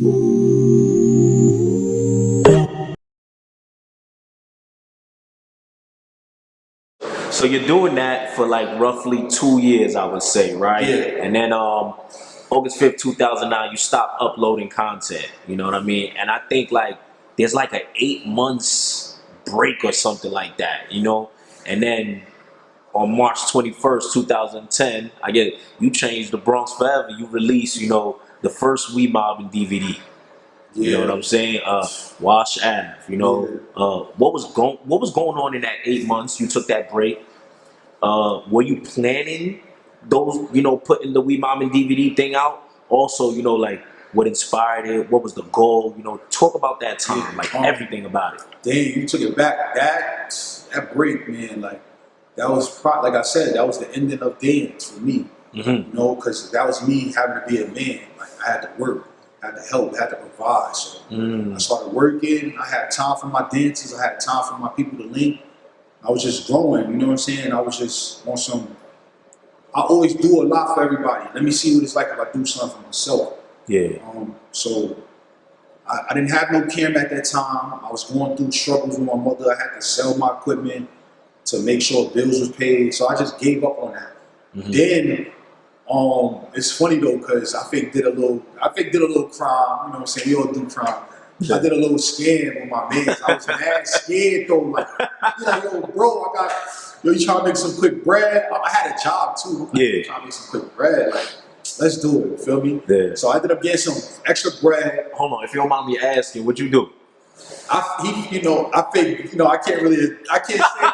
So you're doing that for like roughly 2 years, I would say, right? Yeah. And then August 5th, 2009, you stopped uploading content. You know what I mean? And I think like there's like an 8 months break or something like that, you know? And then on March 21st, 2010, I get you changed the Bronx forever. You release, you know, the first We Mobbin DVD. You know what I'm saying? Wash Ave. You know, what was going on in that 8 months? You took that break. Were you planning those? You know, putting the We Mobbin DVD thing out. Also, you know, like what inspired it? What was the goal? You know, talk about that time, like everything about it. Damn, you took it back. That break, man. Like that was like I said, that was the ending of dance for me. You know, because that was me having to be a man. Like I had to work. I had to help, I had to provide. So I started working. I had time for my dances. I had time for my people to link. I was just growing, you know what I'm saying? I was just on some, I always do a lot for everybody. Let me see what it's like if I do something for myself. Yeah. So I didn't have no camera at that time. I was going through struggles with my mother. I had to sell my equipment to make sure bills was paid. So I just gave up on that. Then it's funny though, cause I think did a little crime, you know what I'm saying? We all do crime. I did a little scam with my man. I was mad scared though, like, yo, bro, you trying to make some quick bread? I had a job too. Yeah. Trying to make some quick bread, like, let's do it, you feel me? Yeah. So I ended up getting some extra bread. Hold on, if you don't mind me asking, what'd you do? I can't say,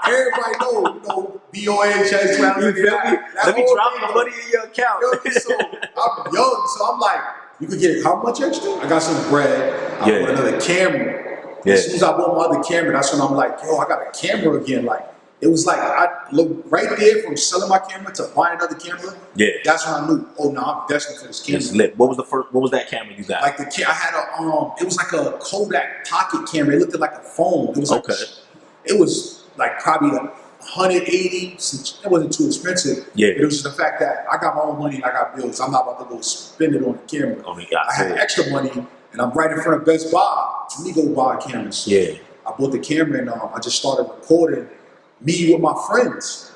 everybody know, B-O-H-S, Let me drop the money in your account. So I'm young, so I'm like, you could get how much extra? I got some bread, I bought another camera. As soon as I bought my other camera, that's when I'm like, yo, I got a camera again. Like, it was like, I look right there from selling my camera to buying another camera. Yeah. That's when I knew, oh no, I'm destined for this camera. It's lit. What was that camera you got? Like I had it was like a Kodak pocket camera. It looked like a phone. It was like, it was like probably like 180. It wasn't too expensive. Yeah. But it was just the fact that I got my own money and I got bills. I'm not about to go spend it on the camera. I had extra money and I'm right in front of Best Buy. Let me go buy cameras. Yeah. I bought the camera and I just started recording me with my friends.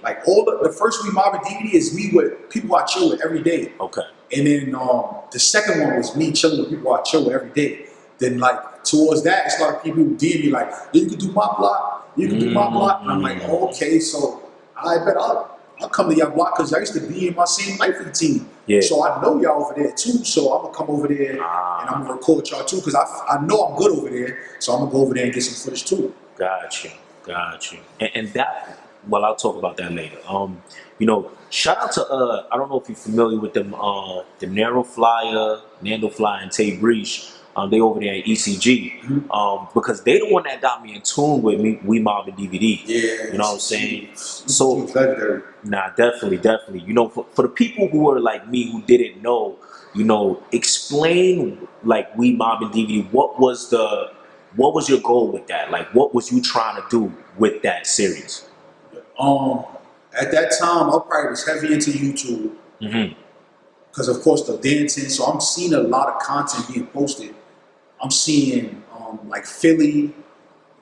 Like the first We Mobbin DVD is me with people I chill with every day. Okay. And then the second one was me chilling with people I chill with every day. Then like towards that, it started people DM me like, you can do my block, you can do my block. And I'm like, oh, okay, so I bet I'll come to y'all block because I used to be in my same life with the team. Yeah. So I know y'all over there too. So I'm gonna come over there and I'm gonna record y'all too because I know I'm good over there. So I'm gonna go over there and get some footage too. Got you. And that, well, I'll talk about that later. You know, shout out to I don't know if you're familiar with them, the Nando Fly, and Tay Breach. They over there at ECG, because they the one that got me in tune with We Mobbin DVD. Yeah, you know what I'm saying? So, nah, definitely. You know, for the people who are like me who didn't know, you know, explain like We Mobbin DVD. What was your goal with that? Like, what was you trying to do with that series? At that time, I probably was heavy into YouTube. Because of course the dancing, so I'm seeing a lot of content being posted. I'm seeing like Philly,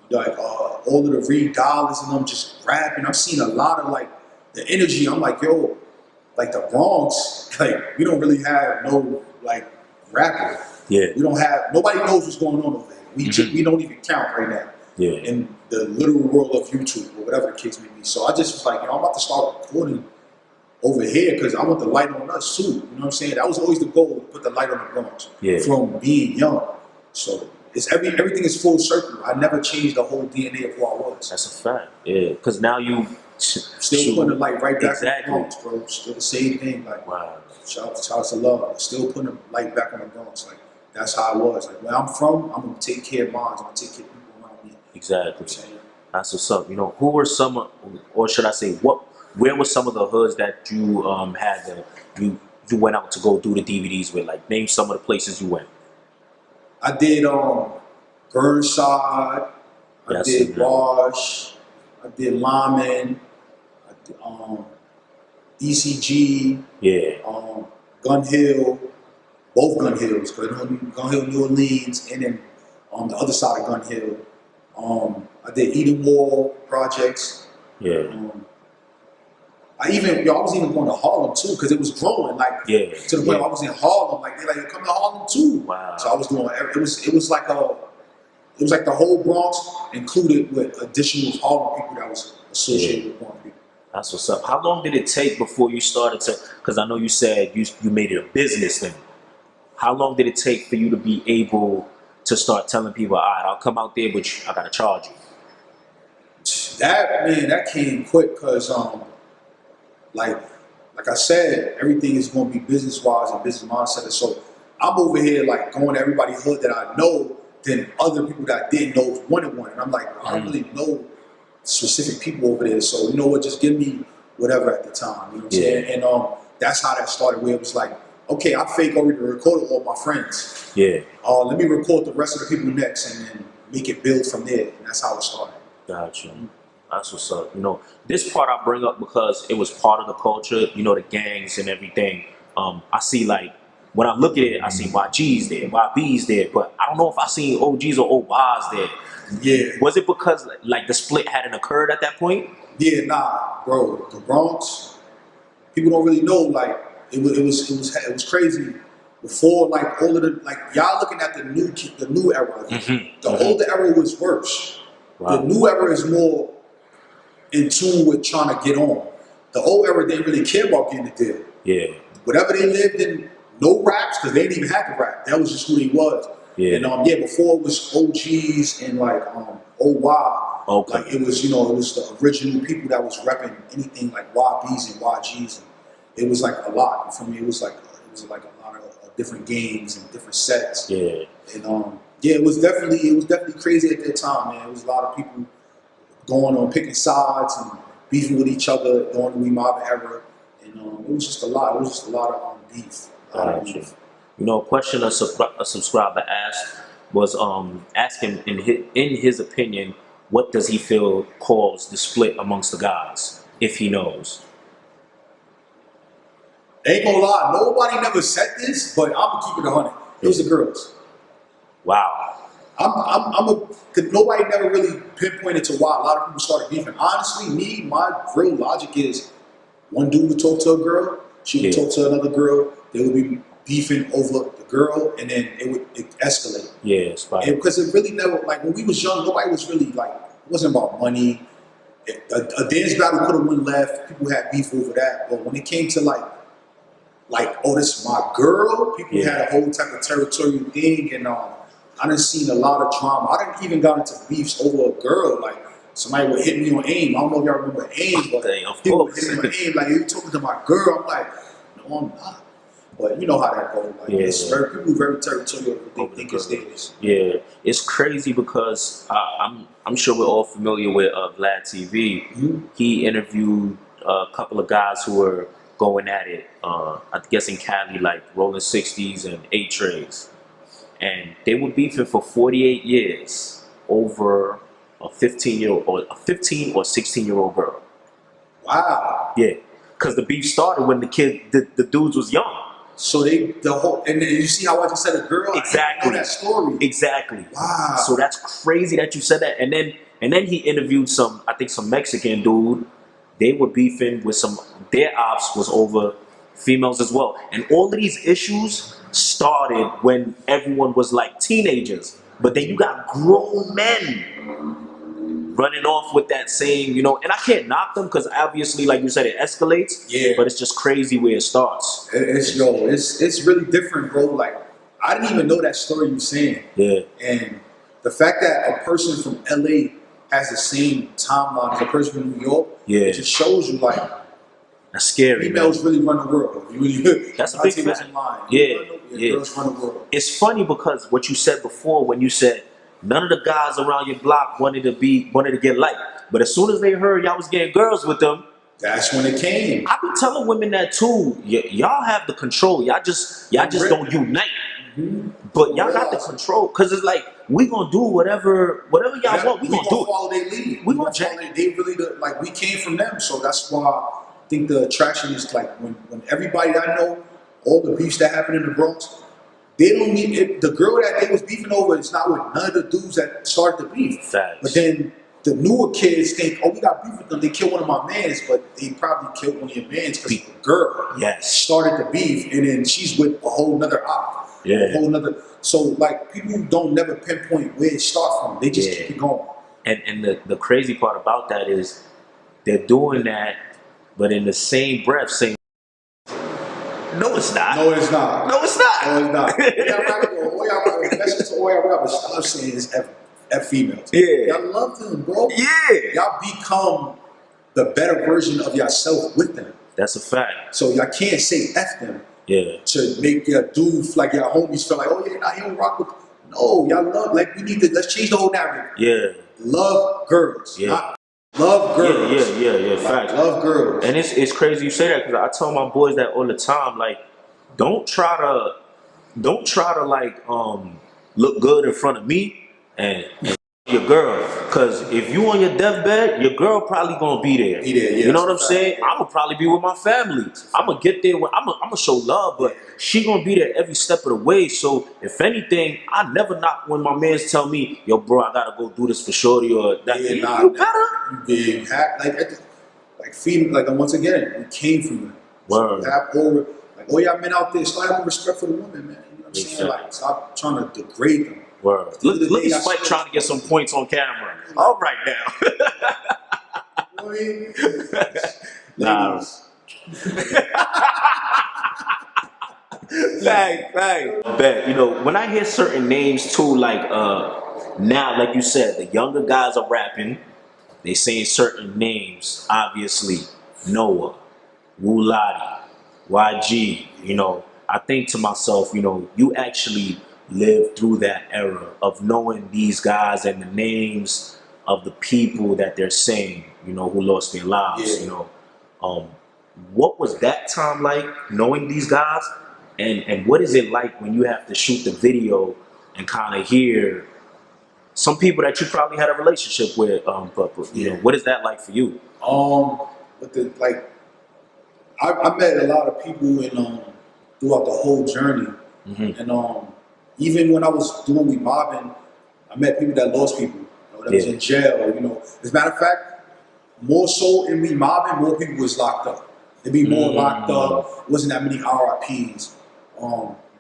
like all of the Reed Dollars and them just rapping. I'm seeing a lot of like the energy. I'm like, yo, like the Bronx, like we don't really have no like rapper. Yeah. We don't have, nobody knows what's going on over there. We don't even count right now. Yeah. In the literal world of YouTube or whatever the case may be. So I just was like, I'm about to start recording over here because I want the light on us too. You know what I'm saying? That was always the goal, to put the light on the Bronx from being young. So it's everything is full circle. I never changed the whole DNA of who I was. That's a fact. Yeah, because now you still putting the light right back on the Bronx, bro. Still the same thing. Like, wow. Shout out to love. Still putting the light back on the Bronx. Like, that's how I was. Like, where I'm from, I'm gonna take care of mine. I'm gonna take care of people around me. Exactly. That's what's up. You know, who were some, or should I say, where were some of the hoods that you had that you went out to go do the DVDs with? Like, name some of the places you went. I did Burnside, I did Wash, I did Lyman, I did ECG, Gun Hill, both Gun Hills, Gun Hill, New Orleans, and then on the other side of Gun Hill. I did Eden Wall projects. Yeah. I was even going to Harlem too, because it was growing, like to the point where I was in Harlem, like they're like, come to Harlem too. Wow. So I was doing it was like the whole Bronx included with additional Harlem people that was associated with Bronx people. That's what's up. How long did it take before you started to, because I know you said you made it a business thing. How long did it take for you to be able to start telling people, all right, I'll come out there, but I gotta charge you? That came quick, because like I said, everything is going to be business wise and business mindset. So I'm over here like going to everybody's hood that I know, then other people that I didn't know wanted one, and I'm like, I don't really know specific people over there. So you know what, just give me whatever at the time. You know what I'm saying? And that's how that started. Where it was like, okay, I fake already recorded all my friends. Yeah. Let me record the rest of the people next, and then make it build from there. And that's how it started. Gotcha. That's what's up. You know, this part I bring up because it was part of the culture, you know, the gangs and everything. I see, like, when I look at it, I see YGs there, YBs there, but I don't know if I seen OGs or OYs there. Yeah. Was it because, like, the split hadn't occurred at that point? Yeah, nah, bro. The Bronx, people don't really know, like, it was crazy. Before, like, all of the, like, y'all looking at the new era. The older era was worse. Wow. The new era is more in tune with trying to get on. The old era, they didn't really care about getting a deal. Yeah. Whatever they lived in, no raps, because they didn't even have to rap. That was just who he was. Yeah. And before it was OGs and like OY. Okay. Like it was, it was the original people that was repping anything like YBs and YGs. And it was like a lot. For me, it was like a lot of different games and different sets. Yeah. And it was definitely crazy at that time, man. It was a lot of people going on picking sides and beefing with each other during the We Mob era, and it was just a lot. It was just a lot of beef. You know, a question a subscriber asked was asking in his opinion, what does he feel caused the split amongst the guys, if he knows? Ain't gonna lie, nobody never said this, but I'm gonna keep it 100. It was the girls. Wow. Nobody never really pinpointed to why a lot of people started beefing. Honestly, my real logic is one dude would talk to a girl, she would talk to another girl, they would be beefing over the girl, and then it would escalate. Yeah, it's fine. Because it really never, like when we was young, nobody was really like, it wasn't about money. A dance battle could have went left, people had beef over that, but when it came to like, oh, this is my girl, people had a whole type of territorial thing, and I done seen a lot of drama. I done even got into beefs over a girl. Like somebody would hit me on AIM. I don't know if y'all remember AIM, but people would hit me on AIM. Like, you talking to my girl? I'm like, no, I'm not. But you know how that goes. Like, people very territorial. They think it's theirs. Yeah, it's crazy because I'm sure we're all familiar with VladTV. He interviewed a couple of guys who were going at it. I guess in Cali, like Rolling 60s and 8 Trays. And they were beefing for 48 years over a 15 or 16-year-old girl. Wow. Yeah, because the beef started when the dudes was young. So and then you see how I just said a girl. Exactly. I know that story. Exactly. Wow. So that's crazy that you said that. And then he interviewed some Mexican dude. They were beefing with their ops was over females as well. And all of these issues started when everyone was like teenagers, but then you got grown men running off with that same, and I can't knock them because obviously, like you said, it escalates. Yeah. But it's just crazy where it starts. It's really different, bro. Like I didn't even know that story you were saying. Yeah. And the fact that a person from LA has the same timeline as a person from New York, it just shows you like. That's scary. Females really run the world. That's a big fact. Yeah. Girls run the world. It's funny because what you said before, when you said none of the guys around your block wanted to get light, but as soon as they heard y'all was getting girls with them, that's when it came. I be telling women that too. Y'all have the control. Y'all just don't unite. But y'all got the control because it's like we gonna do whatever y'all want. We gonna do it. Follow their lead. We gonna jack. They really we came from them, so that's why. I think the attraction is like when everybody I know, all the beefs that happen in the Bronx, they don't need it. The girl that they was beefing over is not with none of the dudes that started the beef. Facts. But then the newer kids think, oh, we got beef with them. They killed one of my mans, but they probably killed one of your mans because the girl started the beef, and then she's with a whole nother op. Yeah. A whole nother. So like people don't never pinpoint where it starts from. They just keep it going. And the crazy part about that is they're doing that, but in the same breath saying, no, it's not. No, it's not. No, it's not. No, it's not. The message to all y'all rappers, stop saying is F females. Yeah. Y'all love them, bro. Yeah. Y'all become the better version of yourself with them. That's a fact. So y'all can't say F them. Yeah. To make your dudes, like your homies, feel like, oh yeah, nah, he don't rock with. No, y'all love, like we need to, let's change the whole narrative. Yeah. Love girls. Yeah. Love girls. Yeah. Fact. Like, love girls. And it's crazy you say that, because I tell my boys that all the time. Like, don't try to like look good in front of me and your girl, because if you on your deathbed, your girl probably gonna be there. You know what I'm saying? I'm gonna probably be with my family. I'm gonna get there. I'm gonna show love, but she gonna be there every step of the way. So if anything, I never knock when my mans tell me, "Yo, bro, I gotta go do this for shorty," or that. You better. Like female. Like once again, we came from them. Word. So all y'all men out there, start having respect for the women, man. You know what I'm saying? Like, stop trying to degrade them. Word. Look at Spike trying to get some points on camera. All right now. Nah. Bet. You know, when I hear certain names too, like now, like you said, the younger guys are rapping. They saying certain names, obviously. Noah, Wulati, YG, you know. I think to myself, you know, you actually lived through that era of knowing these guys and the names of the people that they're saying, you know, who lost their lives, you know. What was that time like, knowing these guys? And what is it like when you have to shoot the video and kind of hear some people that you probably had a relationship with, but you know, what is that like for you? I met a lot of people throughout the whole journey, and even when I was doing We Mobbin, I met people that lost people, you know, that was in jail. You know, as a matter of fact, more so in We Mobbin, more people was locked up. There'd be more locked up. Wasn't that many RIPs.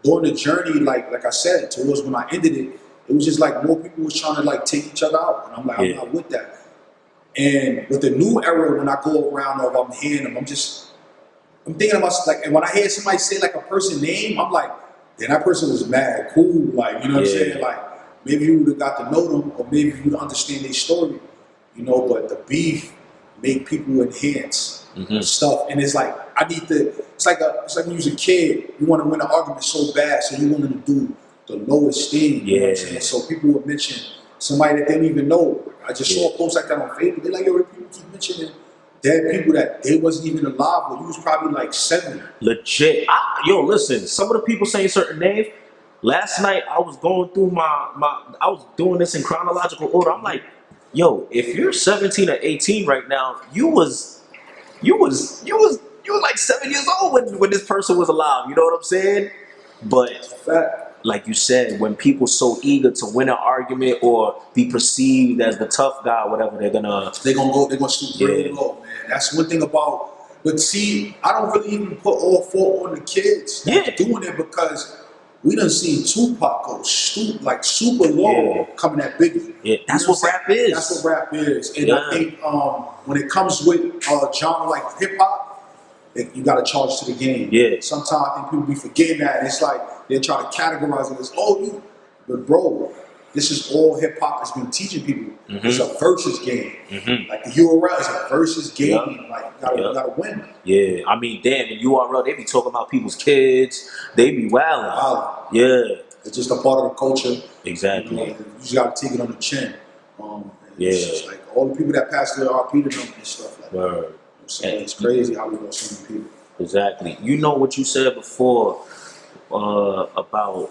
During the journey, like I said, towards when I ended it, it was just like more people was trying to like take each other out, and I'm like, I'm not with that. And with the new era, when I go around or I'm hearing them, I'm thinking about, like, and when I hear somebody say like a person name, I'm like, yeah, that person was mad cool, like, you know what I'm saying? Like, maybe you would have got to know them, or maybe you would understand their story, you know. But the beef make people enhance stuff, and it's like it's like when you was a kid, you want to win an argument so bad, so you wanted to do the lowest thing. You know what I'm saying? So people would mention somebody that they didn't even know. I just saw a post like that on Facebook. They're like, yo, people keep mentioning dead people that they wasn't even alive when you was probably like 7. Legit. Yo, listen, some of the people saying certain names, last night I was going through I was doing this in chronological order. I'm like, yo, if you're 17 or 18 right now, you was like 7 years old when this person was alive. You know what I'm saying? But like you said, when people so eager to win an argument or be perceived as the tough guy, whatever, they're gonna stoop real low, man. That's one thing about. But see, I don't really even put all fault on the kids doing it, because we done seen Tupac go super low coming at Biggie. Yeah, that's what rap is. That's what rap is. And I think when it comes with genre like hip hop, you got to charge to the game. Yeah. Sometimes I think people be forgetting that. And it's like they're trying to categorize it as, but bro, this is all hip hop has been teaching people. It's a versus game. Like the URL is a versus game. Like you gotta win. Yeah. I mean, damn, the URL, they be talking about people's kids. They be wilding. Yeah. It's just a part of the culture. Exactly. You just gotta take it on the chin. It's just like all the people that passed their RP to them and stuff like that. It's crazy how we know so many people. Exactly. You know what you said before about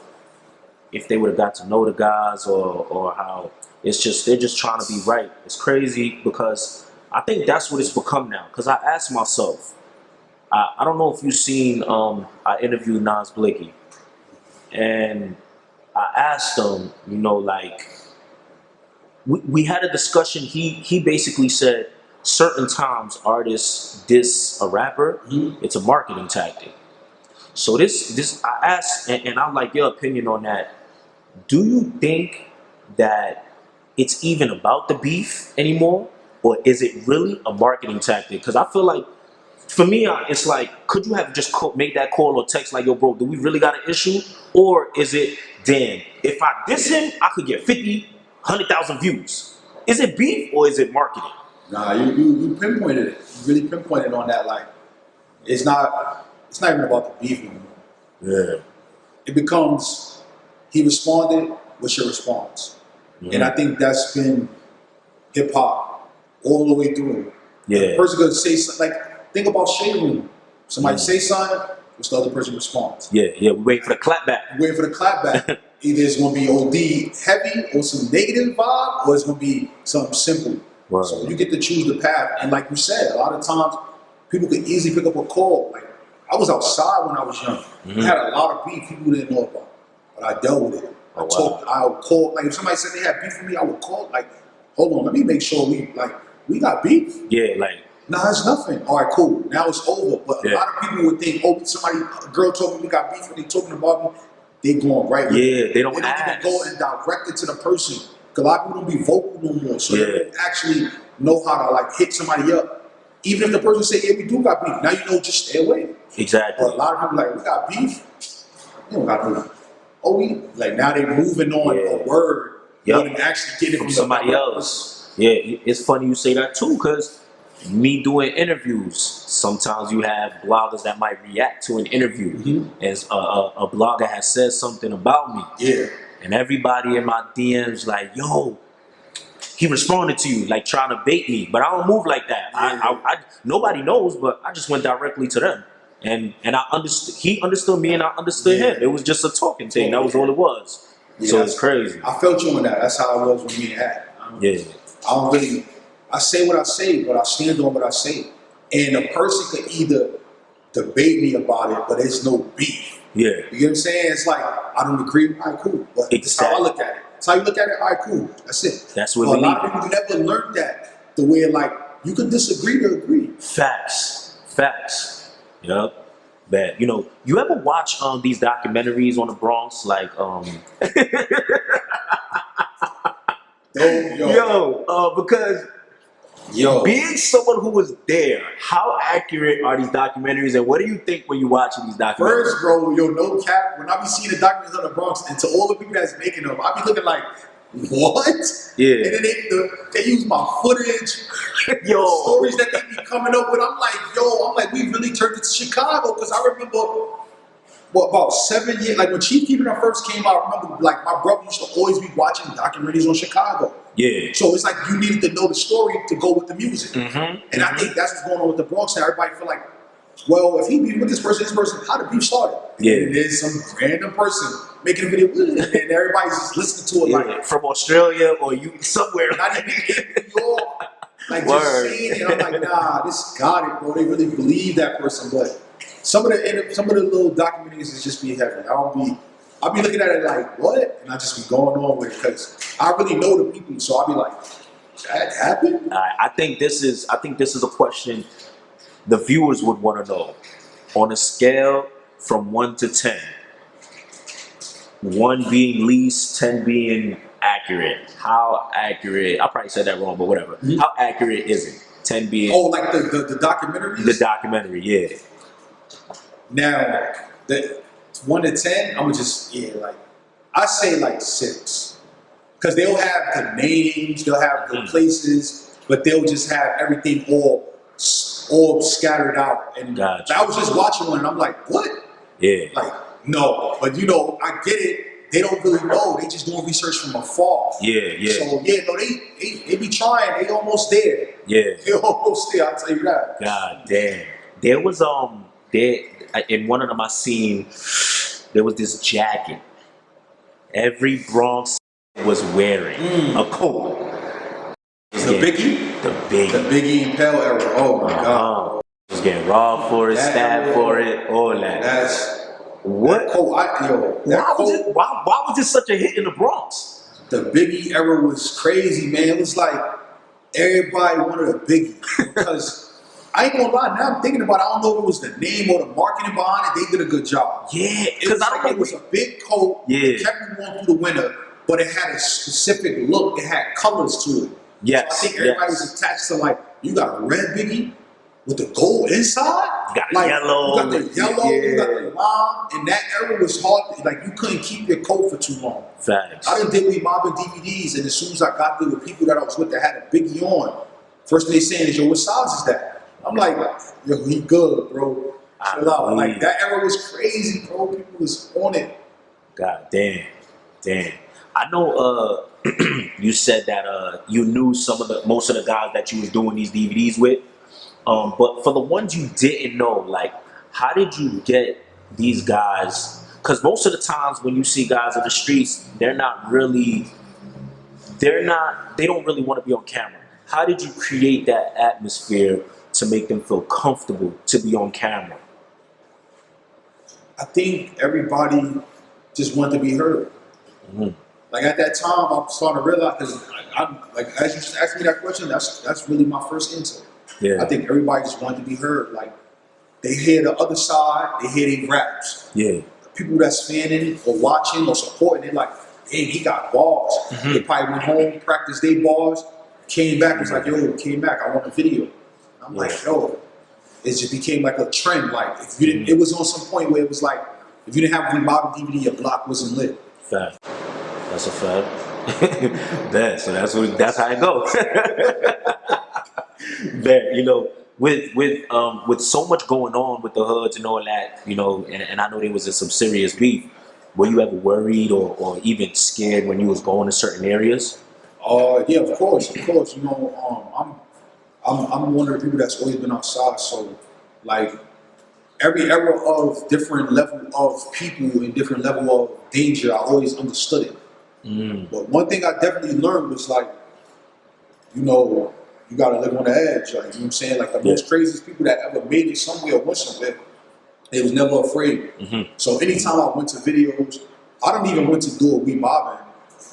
if they would have got to know the guys, or how they're just trying to be right. It's crazy, because I think that's what it's become now. Because I asked myself, I don't know if you've seen, I interviewed Nas Blicky, and I asked him, you know, like we had a discussion. He basically said certain times artists diss a rapper, it's a marketing tactic. So this I asked, and I like your opinion on that. Do you think that it's even about the beef anymore, or is it really a marketing tactic? Because I feel like, for me, it's like, could you have just made that call or text like, yo, bro, do we really got an issue? Or is it, damn, if I diss him, I could get 50, 100,000 views. Is it beef or is it marketing? Nah, you pinpointed it. You really pinpointed on that. Like, it's not even about the beef anymore. Yeah. It becomes, he responded, what's your response? And I think that's been hip hop all the way through. Yeah. The person could say something, like, think about Shade Room. Somebody say something, what's the other person response? Yeah, we wait for the clap back. We wait for the clap back. Either it's going to be OD heavy or some negative vibe, or it's going to be something simple. Right. So you get to choose the path. And like you said, a lot of times people could easily pick up a call. Like, I was outside when I was young. I had a lot of beef people didn't know about, but I dealt with it. I would call, like if somebody said they had beef with me, I would call, like, hold on, let me make sure we got beef. Yeah, like, nah, it's nothing. All right, cool. Now it's over. But a lot of people would think, oh, a girl told me we got beef, and they talking about me. They going right with it. They don't even go and direct it to the person. Because a lot of people don't be vocal no more. So they don't actually know how to like hit somebody up. Even if the person say, yeah, we do got beef. Now you know, just stay away. Exactly. But a lot of people like, we got beef. You don't got beef. Oh, we like now they moving on a word. Yep. And actually get it from somebody else. Yeah, it's funny you say that too, because me doing interviews, sometimes you have bloggers that might react to an interview as a blogger has said something about me. Yeah. And everybody in my DMs like, yo, he responded to you, like trying to bait me. But I don't move like that. I nobody knows, but I just went directly to them. And I understood, he understood me and I understood him. It was just a talking thing. That was all it was. Yeah, so it's crazy. I felt you on that. That's how it was with me and Hat. I don't really, I say what I say, but I stand on what I say. And a person could either debate me about it, but there's no beef. Yeah. You get what I'm saying? It's like, I don't agree, all right, cool. But that's how I look at it. That's how you look at it, all right, cool. That's it. That's what a lot of people never learned that. The way, like, you could disagree to agree. Facts. Yep. Bad. You know, you ever watch these documentaries on the Bronx, like because being someone who was there, how accurate are these documentaries, and what do you think when you watching these documentaries? First, bro, no cap. When I be seeing the documentaries on the Bronx, and to all the people that's making them, I be looking like, what? Yeah. And then they use my footage, stories that they be coming up with. I'm like, we really turned it to Chicago, because I remember, about 7 years, like when Chief Keeping It first came out, I remember like my brother used to always be watching documentaries on Chicago. Yeah. So it's like you needed to know the story to go with the music. And I think that's what's going on with the Bronx now. Everybody feel like, well, if he be with this person, how did beef started? Yeah. And there's some random person making a video with it, and everybody's just listening to it like from Australia or you somewhere. Not even in New York. Like just saying it. I'm like, nah, this got it, bro. They really believe that person. But some of the little documentaries is just be heavy. I'll be looking at it like, what? And I just be going on with it because I really know the people. So I'll be like, that happened? I think this is a question the viewers would want to know. On a scale from 1 to 10, 1 being least, 10 being accurate. How accurate? I probably said that wrong, but whatever. How accurate is it? 10 being... Oh, like the documentaries? The documentary, yeah. Now, the 1 to 10, I'm just, I say like 6. Because they'll have the names, they'll have the places, but they'll just have everything all scattered out. And I was just watching one and I'm like, what? Yeah. Like, no. But I get it. They don't really know. They just doing research from afar. Yeah. So they be trying. They almost there. Yeah. They almost there, I'll tell you that. God damn. There was in one of my scenes, there was this jacket. Every Bronx was wearing a coat. The Biggie? The Biggie Pell era. Oh my God. Was getting robbed for it, stabbed for it, all that. What? That coat, Why was this such a hit in the Bronx? The Biggie era was crazy, man. It was like everybody wanted a Biggie because I ain't gonna lie. Now I'm thinking about it. I don't know if it was the name or the marketing behind it. They did a good job. Yeah, because it was a big coat. Yeah, it kept me warm through the winter, but it had a specific look. It had colors to it. Yes, so I think everybody was attached to like, you got a red Biggie with the gold inside. You got like, yellow. You got the yellow. Yeah. You got the lime. And that era was hard. Like you couldn't keep your coat for too long. Facts. I done did with MOBBIN DVDs, and as soon as I got there with people that I was with that had a Biggie on, first thing they saying is, "Yo, what size is that?" I'm like, "Yo, he good, bro." Like that era was crazy, bro. People was on it. God damn. I know. You said that you knew most of the guys that you was doing these DVDs with. But for the ones you didn't know, like, how did you get these guys? Because most of the times when you see guys in the streets, they don't really want to be on camera. How did you create that atmosphere to make them feel comfortable to be on camera? I think everybody just wanted to be heard. Mm-hmm. Like at that time, I'm starting to realize, because I'm like, as you just asked me that question, that's really my first answer. Yeah. I think everybody just wanted to be heard. Like they hear the other side, they hear their raps. Yeah. The people that's fanning or watching or supporting, they're like, hey, he got bars. Mm-hmm. They probably went home, practiced their bars, came back, was like, yo, came back, I want a video. And I'm like, yo, it just became like a trend. Like if you didn't, it was on some point where it was like, if you didn't have a MOBBIN DVD, your block wasn't lit. Fact. That's a fact. So that's how it goes. Man, you know, with so much going on with the hoods and all that, you know, and I know there was some serious beef. Were you ever worried or even scared when you was going to certain areas? Yeah, of course. You know, I'm one of the people that's always been outside. So, like, every era of different level of people and different level of danger, I always understood it. Mm. But one thing I definitely learned was like, you know, you gotta live on the edge. Like, you know what I'm saying? Like the most craziest people that ever made it somewhere or went somewhere, they was never afraid. Mm-hmm. So anytime I went to videos, I don't even went to do a MOBBIN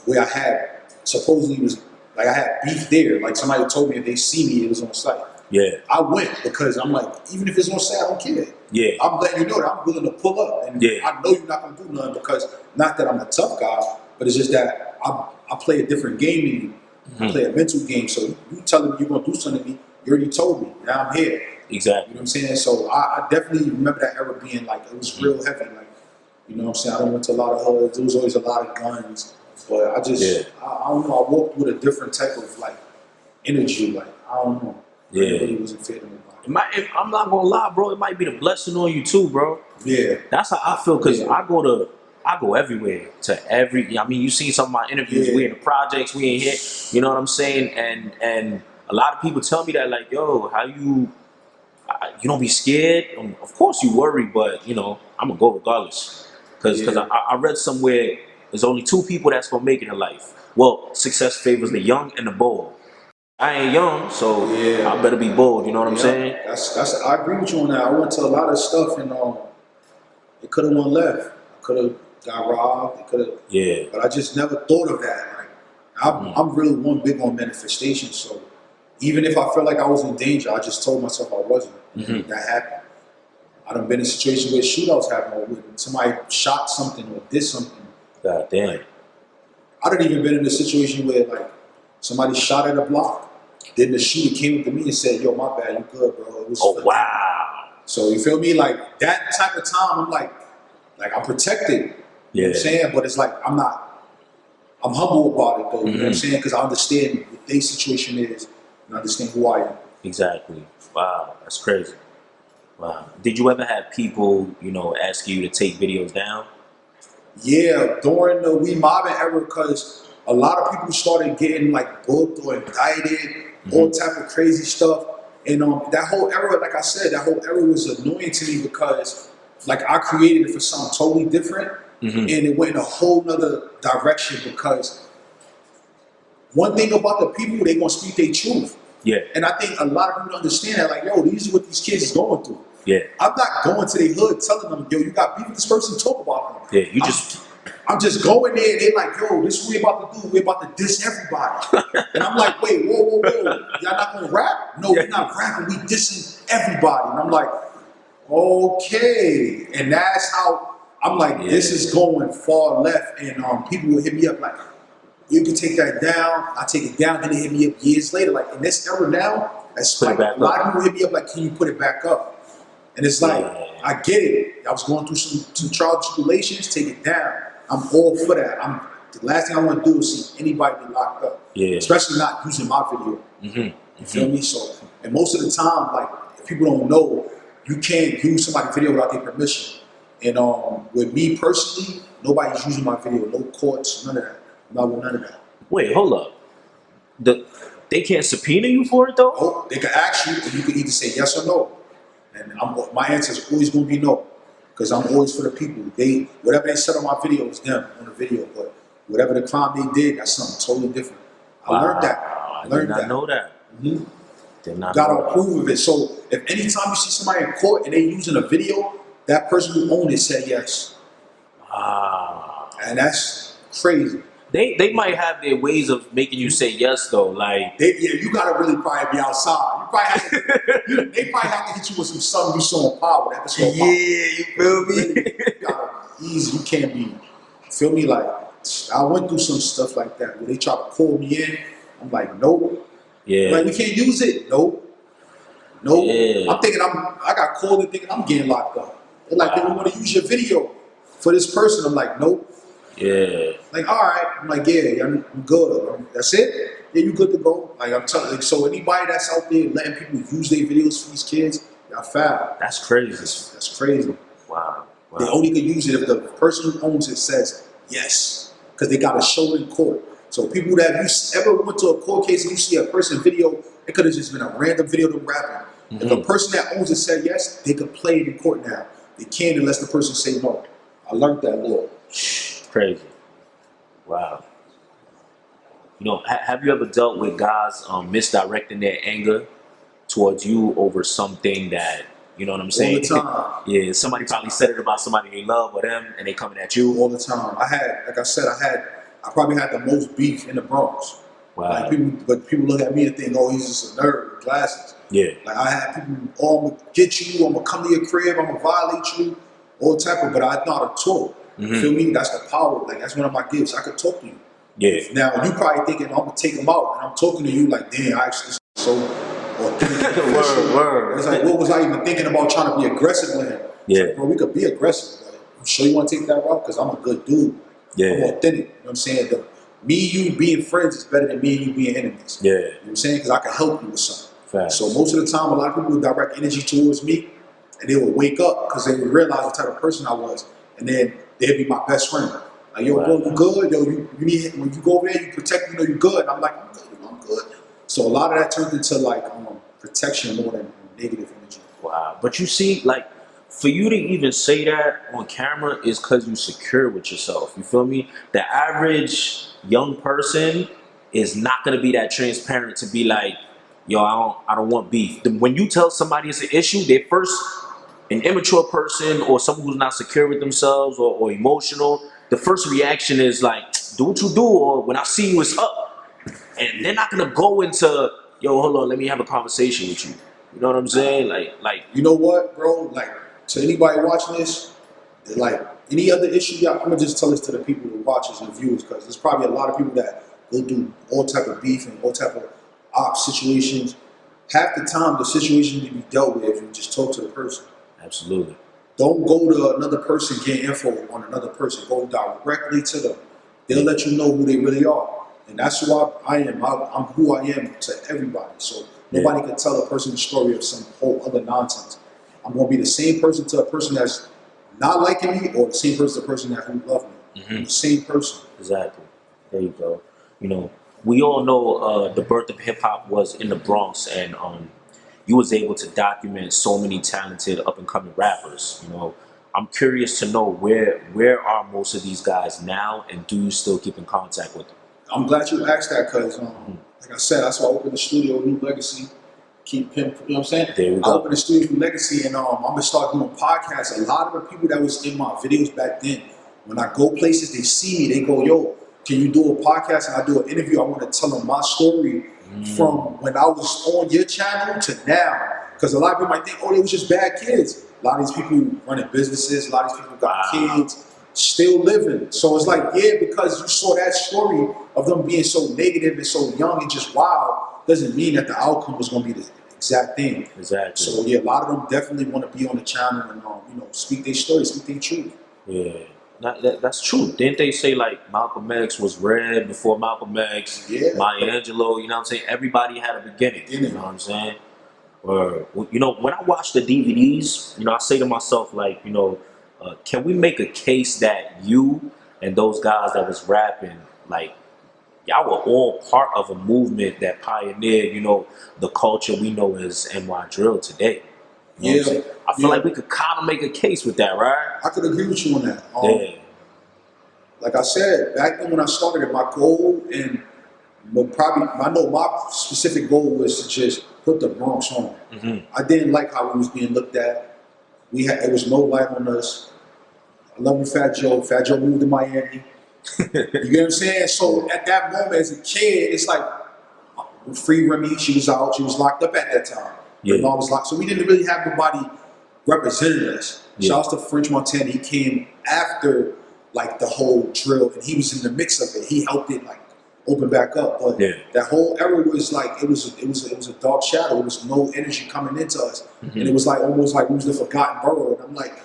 where I had supposedly was like I had beef there. Like somebody told me if they see me, it was on site. Yeah. I went because I'm like, even if it's on site, I don't care. Yeah. I'm letting you know that I'm willing to pull up. And I know you're not gonna do nothing because not that I'm a tough guy, but it's just that I play a different game than you. Mm-hmm. I play a mental game. So you telling me you're gonna do something to me, you already told me. Now I'm here. Exactly. You know what I'm saying? So I definitely remember that era being like, it was real heavy. Like, you know what I'm saying? I went to a lot of hoods. There was always a lot of guns. But I just, I don't know, I walked with a different type of like energy. Like, I don't know. Yeah. It really wasn't fit in my body. I'm not gonna lie, bro. It might be the blessing on you too, bro. Yeah. That's how I feel, because I go everywhere to every. I mean, you seen some of my interviews. We in the projects. We in here. You know what I'm saying? And a lot of people tell me that, like, yo, how you don't be scared. Of course you worry, but you know I'm gonna go regardless. Because I read somewhere there's only two people that's gonna make it in life. Well, success favors the young and the bold. I ain't young, so I better be bold. You know what I'm saying? That's. I agree with you on that. I went to a lot of stuff, and it could have went left. I could have got robbed. It could have. Yeah. But I just never thought of that. Like, I'm really one big on manifestation. So even if I felt like I was in danger, I just told myself I wasn't. Mm-hmm. That happened. I done been in situations where shootouts happen, or when somebody shot something or did something. God damn. Like, I done even been in a situation where like somebody shot at a block. Then the shooter came up to me and said, "Yo, my bad, you good, bro?" It was wow. So you feel me? Like that type of time, I'm like I'm protected. You know what I'm saying? But it's like I'm humble about it though. You know what I'm saying? Because I understand what their situation is and I understand who I am. Exactly. Wow, that's crazy. Wow. Did you ever have people, you know, ask you to take videos down? Yeah, during the MOBBIN era, because a lot of people started getting like booked or indicted, all type of crazy stuff. And that whole era, like I said, that whole era was annoying to me because like I created it for something totally different, and it went in a whole nother direction. Because one thing about the people, they gonna speak their truth. Yeah. And I think a lot of people understand that, like, yo, these are what these kids is going through. Yeah. I'm not going to their hood telling them, yo, you got beef with this person, talk about them. Yeah, you just... I'm just going there and they're like, yo, this is what we about to do. We're about to diss everybody. And I'm like, wait, whoa. Y'all not gonna rap? No, we're not rapping, we dissing everybody. And I'm like, okay. And that's how I'm like, this is going far left. And people will hit me up like, you can take that down. I take it down. Then they hit me up years later. Like in this era now, that's like a lot of people hit me up like, can you put it back up? And it's like, I get it. I was going through some trials and tribulations. Take it down. I'm all for that. The last thing I want to do is see anybody be locked up. Yeah. Especially not using my video. You feel me? So, and most of the time, like, if people don't know, you can't use somebody's video without their permission. And with me personally, nobody's using my video. No courts, none of that. I'm not with none of that. Wait, hold up. They can't subpoena you for it though? Oh, they can ask you, and you can either say yes or no. And my answer is always going to be no. Because I'm always for the people. Whatever they said on my video is them on the video. But whatever the crime they did, that's something totally different. I learned that. I did not know that. Did not gotta approve of it. So if anytime you see somebody in court and they using a video, that person who owned it said yes. And that's crazy. They might have their ways of making you say yes though. Like you gotta really probably be outside. They probably have to hit you with something you showing power. You feel me? Really, you gotta easy. You can't be. Feel me? Like I went through some stuff like that where they try to pull me in. I'm like, nope. Yeah. Like we can't use it. Nope. Yeah. I'm thinking I got called and thinking I'm getting locked up. They're like, they want to use your video for this person. I'm like, nope. Yeah. Like, all right. I'm like, yeah, I'm good. That's it. Yeah, you good to go. Like I'm telling. Like, so anybody that's out there letting people use their videos for these kids, y'all foul. That's crazy. That's crazy. Wow. They only can use it if the person who owns it says yes, because they got to show it in court. So people that you ever went to a court case and you see a person video, it could have just been a random video of them rapping. If the person that owns it said yes, they could play it in court now. They can't unless the person say no. I learned that law. Crazy. Wow. You know, have you ever dealt with guys misdirecting their anger towards you over something that, you know what I'm saying? All the time. Yeah, somebody probably said it about somebody they love or them, and they coming at you. All the time. I probably had the most beef in the Bronx. Wow. Like people look at me and think, oh, he's just a nerd with glasses. Yeah. Like I had people, oh, I'm gonna get you, I'm gonna come to your crib, I'm gonna violate you, all type of. But I know how to talk. You feel me? That's the power. Like that's one of my gifts. I could talk to you. Yeah. Now you probably thinking I'm gonna take him out, and I'm talking to you like, damn, I actually so authentic. Word. It's like, what was I even thinking about trying to be aggressive with him? Yeah. Like, bro, we could be aggressive. Like, you sure you want to take that route? Because I'm a good dude. Yeah. I'm authentic. You know what I'm saying? Me, you being friends is better than me and you being enemies. Yeah. You know what I'm saying? Because I can help you with something. Fact. So most of the time, a lot of people would direct energy towards me, and they would wake up because they would realize the type of person I was, and then they'd be my best friend. Like, yo, bro, you good? Yo, you need, when you go over there, you protect me, you know you good. And I'm like, I'm good. So a lot of that turned into like protection more than negative energy. Wow. But you see, like, for you to even say that on camera is because you secure with yourself. You feel me? The average young person is not going to be that transparent to be like, yo, I don't want beef. When you tell somebody it's an issue, they first, an immature person or someone who's not secure with themselves or emotional, the first reaction is like, do what you do, or when I see you, it's up. And they're not gonna go into, yo, hold on, let me have a conversation with you. You know what I'm saying? Like. You know what, bro? Like, to anybody watching this, like any other issue, I'm gonna just tell this to the people who watch this and viewers, because there's probably a lot of people that go through all type of beef and all type of situations. Half the time, the situation can be dealt with if you just talk to the person. Absolutely. Don't go to another person, get info on another person. Go directly to them. They'll let you know who they really are. And that's who I am. I'm who I am to everybody. So nobody can tell a person the story of some whole other nonsense. I'm going to be the same person to a person that's not liking me, or the same person to a person that who love me. The same person. Exactly. There you go. You know, we all know the birth of hip hop was in the Bronx, and you was able to document so many talented up and coming rappers. You know, I'm curious to know where are most of these guys now, and do you still keep in contact with them? I'm glad you asked that, because like I said, that's why I opened the studio, New Legacy. keep him. You know what I'm saying? There we I go. opened a studio through Legacy, and I'm gonna start doing podcasts. A lot of the people that was in my videos back then, when I go places, they see me, they go, "Yo, can you do a podcast?" And I do an interview. I want to tell them my story from when I was on your channel to now. Because a lot of people might think, "Oh, they was just bad kids." A lot of these people running businesses. A lot of these people got kids, still living. So it's like, yeah, because you saw that story of them being so negative and so young and just wild, doesn't mean that the outcome was going to be the exact thing. Exactly. So yeah, a lot of them definitely want to be on the channel and speak their story, speak their truth. Yeah. That's true. Didn't they say like Malcolm X was red before Malcolm X? Yeah. Maya Angelou, you know what I'm saying? Everybody had a beginning. You know what I'm saying? Or, you know, when I watch the DVDs, you know, I say to myself, like, you know, can we make a case that you and those guys that was rapping, like, y'all were all part of a movement that pioneered, you know, the culture we know as NY drill today? You know what I'm saying? I feel like we could kind of make a case with that, right? I could agree with you on that. Yeah. Like I said, back then when I started, my goal and I know my specific goal was to just put the Bronx on. I didn't like how we was being looked at. There was no light on us. I love you, Fat Joe. Fat Joe moved to Miami. You get what I'm saying? So at that moment, as a kid, it's like Free Remy. She was out. She was locked up at that time. Yeah. My mom was locked. So we didn't really have nobody representing us. Yeah. Shout out to French Montana. He came after like the whole drill, and he was in the mix of it. He helped it like open back up. But that whole era was like it was a dark shadow. There was no energy coming into us, and it was like almost like we was the forgotten borough. And I'm like,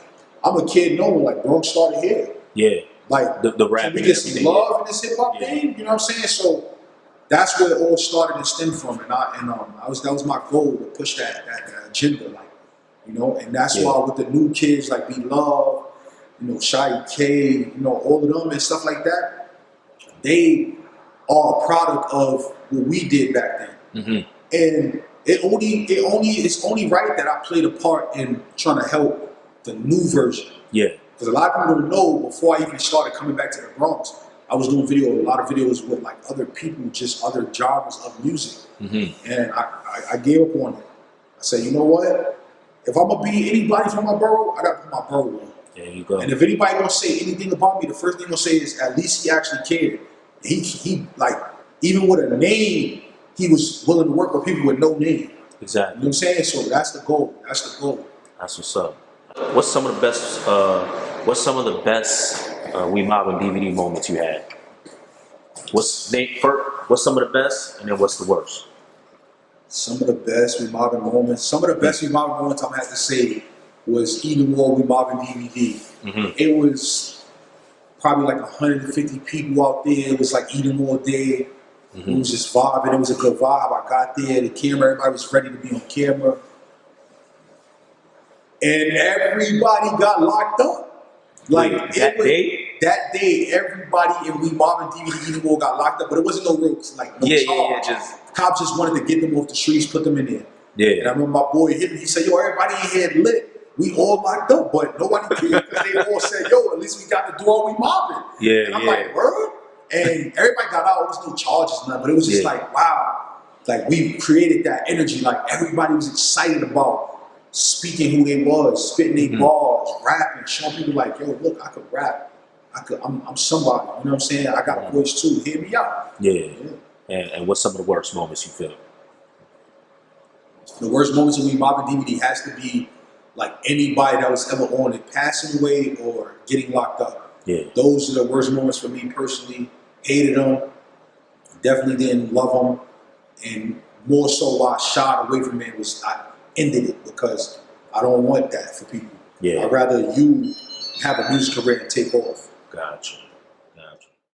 I'm a kid knowing like Bronx started here. Yeah. Like the rap. Can we get some love in this hip hop thing? You know what I'm saying? So that's where it all started and stemmed from. And that was my goal to push that agenda, like, you know. And that's why with the new kids like Be Love, you know, Shy K, you know, all of them and stuff like that, they are a product of what we did back then. And it's only right that I played a part in trying to help the new version. Yeah. Because a lot of people don't know, before I even started coming back to the Bronx, I was doing a lot of videos with like other people, just other genres of music. And I gave up on it. I said, you know what? If I'm going to be anybody from my borough, I got to put my borough on. There you go. And if anybody going to say anything about me, the first thing going to say is at least he actually cared. He like, even with a name, he was willing to work with people with no name. Exactly. You know what I'm saying? So that's the goal. That's the goal. That's what's up. What's some of the best We Mobbin DVD moments you had? What's some of the best, and then what's the worst? Some of the best We Mobbin moments. Some of the best We Mobbin moments I'm gonna have to say was Eat 'Em All We Mobbin DVD. It was probably like 150 people out there. It was like Eat 'Em All day. It was just vibing. It was a good vibe. I got there, the camera, everybody was ready to be on camera. And everybody got locked up. Like that day, everybody in We Mobbin DVD Eat 'Em All got locked up, but it wasn't no real like no charge. Cops just wanted to get them off the streets, put them in there. Yeah. And I remember my boy hit me. He said, "Yo, everybody in here lit. We all locked up, but nobody cared because they all said, yo, at least we got to do all We Mobbin." Yeah. And I'm like, word? And everybody got out. There was no charges, nothing, but it was just like, wow. Like we created that energy. Like everybody was excited about speaking who they was, spitting their bars, rapping, showing people like, yo, look, I could rap. I'm somebody. You know what I'm saying? I got a voice too. Hear me out. Yeah. And what's some of the worst moments you feel? The worst moments of We Mobbin DVD has to be like anybody that was ever on it passing away or getting locked up. Yeah. Those are the worst moments for me personally. Hated them. Definitely didn't love them. And more so why I shied away from it was I ended it because I don't want that for people. Yeah. I'd rather you have a music career and take off. Gotcha.